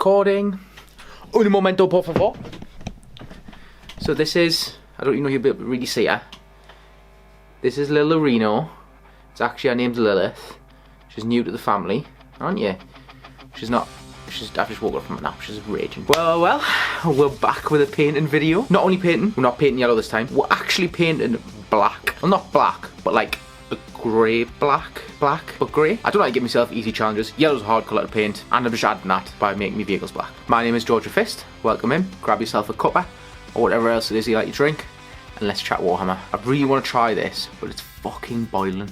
recording. Un momento, por favor. So this is, I don't even know if you'll be able to really see her. This is Little Reno. It's actually, her name's Lilith. She's new to the family, aren't you? She's not. I've just woke up from it now. She's raging. Well, we're back with a painting video. Not only painting, we're not painting yellow this time. We're actually painting black. Well, not black, but like a grey black, but grey. I don't like to give myself easy challenges. Yellow's a hard colour to paint, and I'm just adding that by making my vehicles black. My name is BeardedFist. Welcome in. Grab yourself a cuppa, or whatever else it is you like to drink, and let's chat Warhammer. I really want to try this, but it's fucking boiling.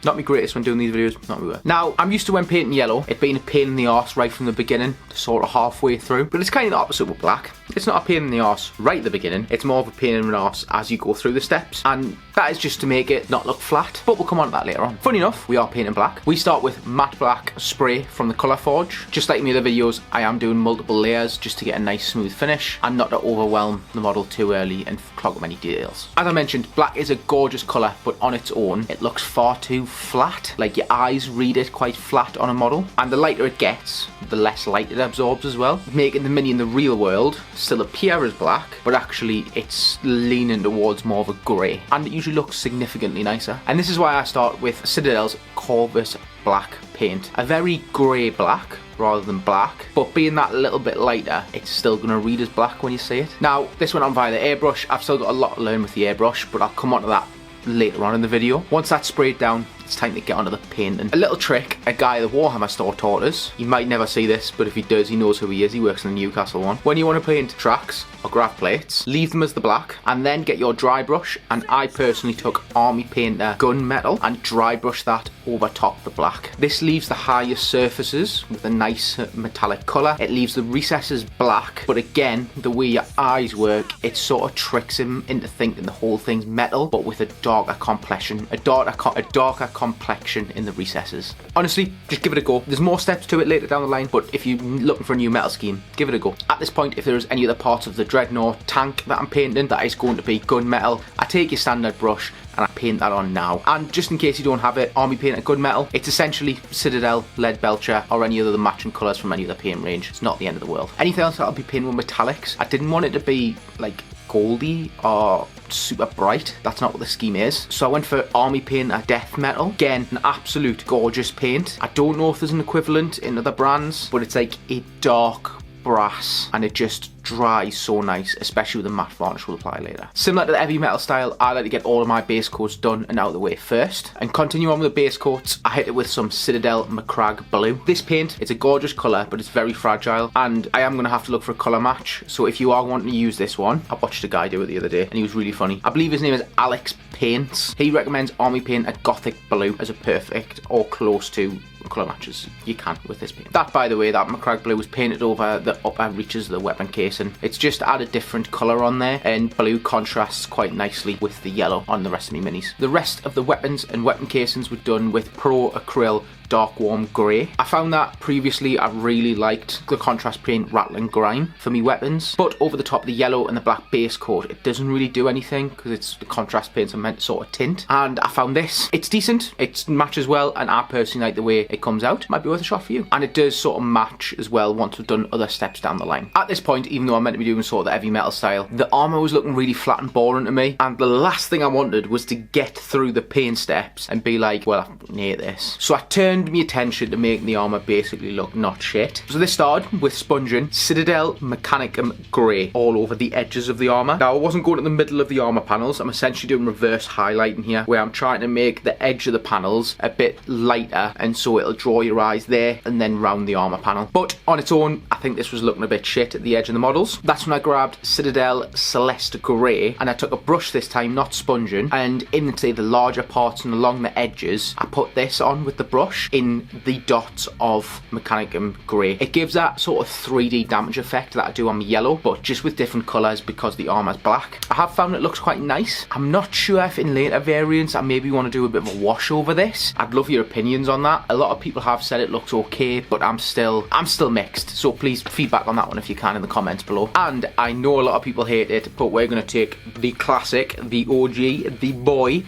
Not my greatest when doing these videos, not my worst. Now, I'm used to when painting yellow, it being a pain in the arse right from the beginning, sort of halfway through. But it's kind of the opposite with black. It's not a pain in the arse right at the beginning, it's more of a pain in the arse as you go through the steps. And that is just to make it not look flat, but we'll come on to that later on. Funny enough, we are painting black. We start with matte black spray from the Colour Forge. Just like in the other videos, I am doing multiple layers just to get a nice smooth finish and not to overwhelm the model too early and clog up any details. As I mentioned, black is a gorgeous colour, but on its own, it looks far too flat. Like your eyes read it quite flat on a model. And the lighter it gets, the less light it absorbs as well, making the mini in the real world still appear as black, but actually it's leaning towards more of a grey, and it usually looks significantly nicer. And this is why I start with Citadel's Corvus black paint, a very grey black rather than black, but being that little bit lighter, it's still going to read as black when you see it. Now, this went on via the airbrush. I've still got a lot to learn with the airbrush, but I'll come on to that later on in the video. Once that's sprayed down, it's time to get onto the painting. A little trick a guy at the Warhammer store taught us. You might never see this, but if he does, he knows who he is. He works in the Newcastle one. When you want to paint tracks or graph plates, leave them as the black and then get your dry brush. And I personally took Army Painter gunmetal and dry brushed that over top the black. This leaves the highest surfaces with a nice metallic colour. It leaves the recesses black, but again, the way your eyes work, it sort of tricks him into thinking the whole thing's metal, but with a darker complexion, a darker complexion in the recesses. Honestly, just give it a go. There's more steps to it later down the line, but if you're looking for a new metal scheme, give it a go. At this point, if there is any other parts of the Dreadnought tank that I'm painting that is going to be gunmetal, I take your standard brush and I paint that on now. And just in case you don't have it, Army Painter gunmetal, it's essentially Citadel, Lead Belcher, or any other matching colours from any other paint range. It's not the end of the world. Anything else that I'll be painting with metallics, I didn't want it to be like goldy or super bright. That's not what the scheme is. So I went for Army Painter Death Metal. Again, an absolute gorgeous paint. I don't know if there's an equivalent in other brands, but it's like a dark brass and it just dries so nice, especially with the matte varnish we'll apply later. Similar to the heavy metal style, I like to get all of my base coats done and out of the way first and continue on with the base coats. I hit it with some Citadel McCrag blue. This paint, it's a gorgeous colour, but it's very fragile and I am going to have to look for a colour match. So if you are wanting to use this one, I watched a guy do it the other day and he was really funny. I believe his name is Alex Paints. He recommends Army Painter Gothic Blue as a perfect or close to colour matches you can with this paint. That, by the way, that McCrag blue was painted over the upper reaches of the weapon casing. It's just to add a different colour on there, and blue contrasts quite nicely with the yellow on the rest of my minis. The rest of the weapons and weapon casings were done with Pro Acryl Dark Warm Grey. I found that previously I really liked the contrast paint Rattling Grime for me weapons, but over the top of the yellow and the black base coat, it doesn't really do anything because it's the contrast paints are meant to sort of tint. And I found this, it's decent, it matches well, and I personally like the way it comes out. Might be worth a shot for you. And it does sort of match as well once we've done other steps down the line. At this point, even though I'm meant to be doing sort of the heavy metal style, the armour was looking really flat and boring to me, and the last thing I wanted was to get through the paint steps and be like, well, I hate this. So I turned my attention to making the armour basically look not shit. So this started with sponging Citadel Mechanicum Grey all over the edges of the armour. Now I wasn't going to the middle of the armour panels, I'm essentially doing reverse highlighting here, where I'm trying to make the edge of the panels a bit lighter, and so it'll draw your eyes there and then round the armour panel. But on its own, I think this was looking a bit shit at the edge of the models. That's when I grabbed Citadel Celeste Grey, and I took a brush this time, not sponging, and in say the larger parts and along the edges, I put this on with the brush in the dots of Mechanicum Grey. It gives that sort of 3D damage effect that I do on my yellow, but just with different colours because the armour's black. I have found it looks quite nice. I'm not sure if in later variants I maybe want to do a bit of a wash over this. I'd love your opinions on that. A lot of people have said it looks okay, but I'm still mixed. So please feedback on that one if you can in the comments below. And I know a lot of people hate it, but we're going to take the classic, the OG, the boy,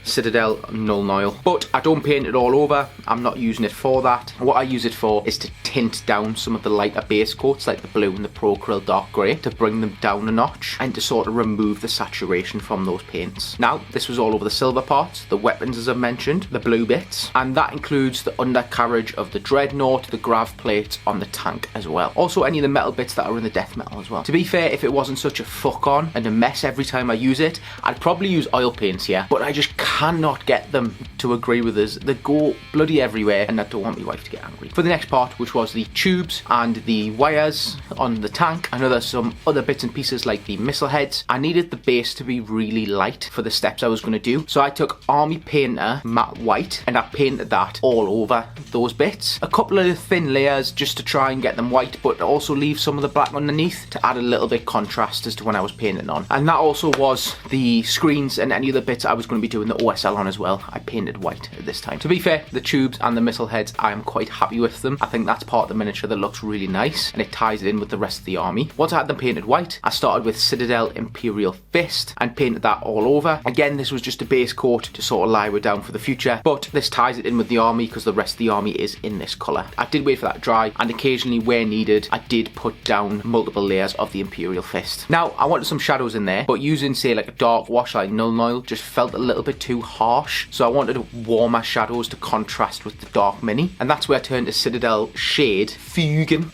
Citadel Null Oil. But I don't paint it all over. I'm not using it for that. What I use it for is to tint down some of the lighter base coats like the blue and the Pro Acryl Dark Grey, to bring them down a notch and to sort of remove the saturation from those paints. Now, this was all over the silver parts, the weapons as I mentioned, the blue bits, and that includes the undercarriage of the Dreadnought, the grav plates on the tank as well. Also any of the metal bits that are in the death metal as well. To be fair, if it wasn't such a fuck on and a mess every time I use it, I'd probably use oil paints here, but I just cannot get them to agree with us. They go bloody everywhere and I don't want my wife to get angry. For the next part, which was the tubes and the wires on the tank, and some other bits and pieces like the missile heads, I needed the base to be really light for the steps I was going to do. So I took Army Painter matte white and I painted that all over those bits. A couple of thin layers just to try and get them white, but also leave some of the black underneath to add a little bit contrast as to when I was painting on. And that also was the screens and any other bits I was going to be doing the OSL on as well. I painted white at this time. To be fair, the tubes and the missile heads, I am quite happy with them. I think that's part of the miniature that looks really nice and it ties it in with the rest of the army. Once I had them painted white, I started with Citadel Imperial Fist and painted that all over. Again, this was just a base coat to sort of lie it down for the future, but this ties it in with the army because the rest of the army is in this colour. I did wait for that to dry, and occasionally where needed, I did put down multiple layers of the Imperial Fist. Now, I wanted some shadows in there, but using say like a dark wash like Null Oil just felt a little bit too harsh, so I wanted warmer shadows to contrast with the dark mini, and that's where I turned to Citadel Shade Fugen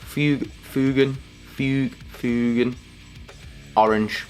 Orange.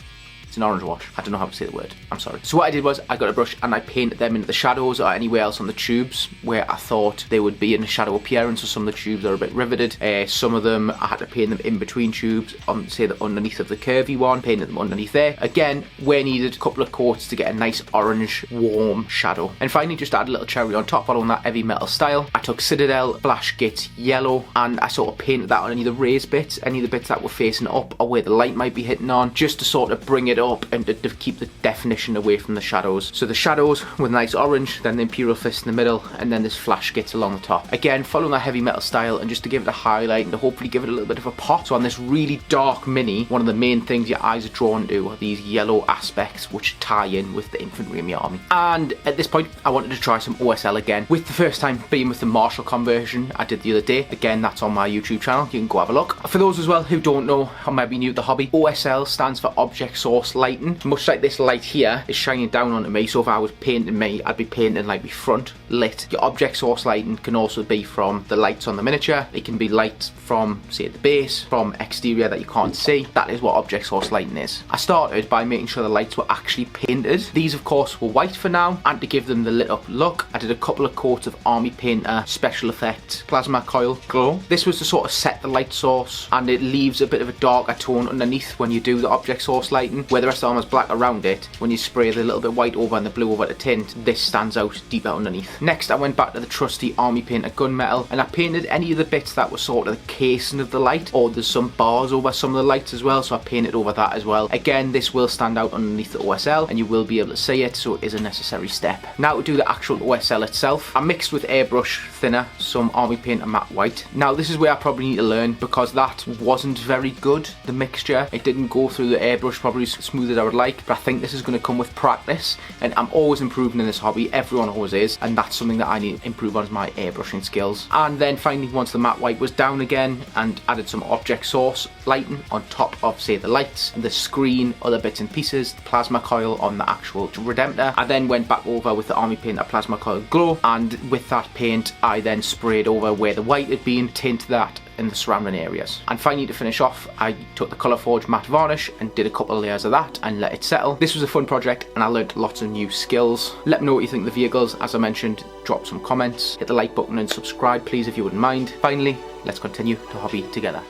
It's an orange wash. I don't know how to say the word. I'm sorry. So what I did was I got a brush and I painted them into the shadows or anywhere else on the tubes where I thought they would be in a shadow appearance. So some of the tubes are a bit riveted. Some of them I had to paint them in between tubes on say the underneath of the curvy one. Painted them underneath there. Again, where needed, a couple of coats to get a nice orange warm shadow. And finally just add a little cherry on top following that heavy metal style. I took Citadel Flash Git Yellow and I sort of painted that on any of the raised bits, any of the bits that were facing up or where the light might be hitting on, just to sort of bring it up and to keep the definition away from the shadows. So the shadows with a nice orange, then the Imperial Fist in the middle, and then this flash gets along the top. Again, following that heavy metal style and just to give it a highlight and to hopefully give it a little bit of a pop. So on this really dark mini, one of the main things your eyes are drawn to are these yellow aspects which tie in with the infantry in the army. And at this point, I wanted to try some OSL again, with the first time being with the Marshall conversion I did the other day. Again, that's on my YouTube channel. You can go have a look. For those as well who don't know or might be new to the hobby, OSL stands for Object Source Lighting. Much like this light here is shining down onto me, so if I was painting me, I'd be painting like my front lit. Your object source lighting can also be from the lights on the miniature. It can be lights from, say, the base, from exterior that you can't see. That is what object source lighting is. I started by making sure the lights were actually painted. These, of course, were white for now, and to give them the lit up look, I did a couple of coats of Army Painter Special Effect Plasma Coil Glow. This was to sort of set the light source, and it leaves a bit of a darker tone underneath when you do the object source lighting, where the rest of the armor is black around it. When you spray the little bit white over and the blue over the tint, this stands out deeper underneath. Next, I went back to the trusty Army Painter Gunmetal and I painted any of the bits that were sort of the casing of the light, or there's some bars over some of the lights as well, so I painted over that as well. Again, this will stand out underneath the OSL and you will be able to see it, so it is a necessary step. Now to do the actual OSL itself, I mixed with airbrush thinner some Army Painter matte white. Now this is where I probably need to learn, because that wasn't very good, the mixture. It didn't go through the airbrush probably as smooth as I would like, but I think this is going to come with practice, and I'm always improving in this hobby. Everyone always is, and that's something that I need to improve on, is my airbrushing skills. And then finally, once the matte white was down again, and added some object source lighting on top of, say, the lights and the screen, other bits and pieces, the plasma coil on the actual Redemptor, I then went back over with the Army Painter Plasma Coil Glow, and with that paint I then sprayed over where the white had been, tint that in the surrounding areas. And finally, to finish off, I took the Colourforge matte varnish and did a couple of layers of that and let it settle. This was a fun project and I learned lots of new skills. Let me know what you think of the vehicles. As I mentioned, drop some comments, hit the like button and subscribe please if you wouldn't mind. Finally, let's continue to hobby together.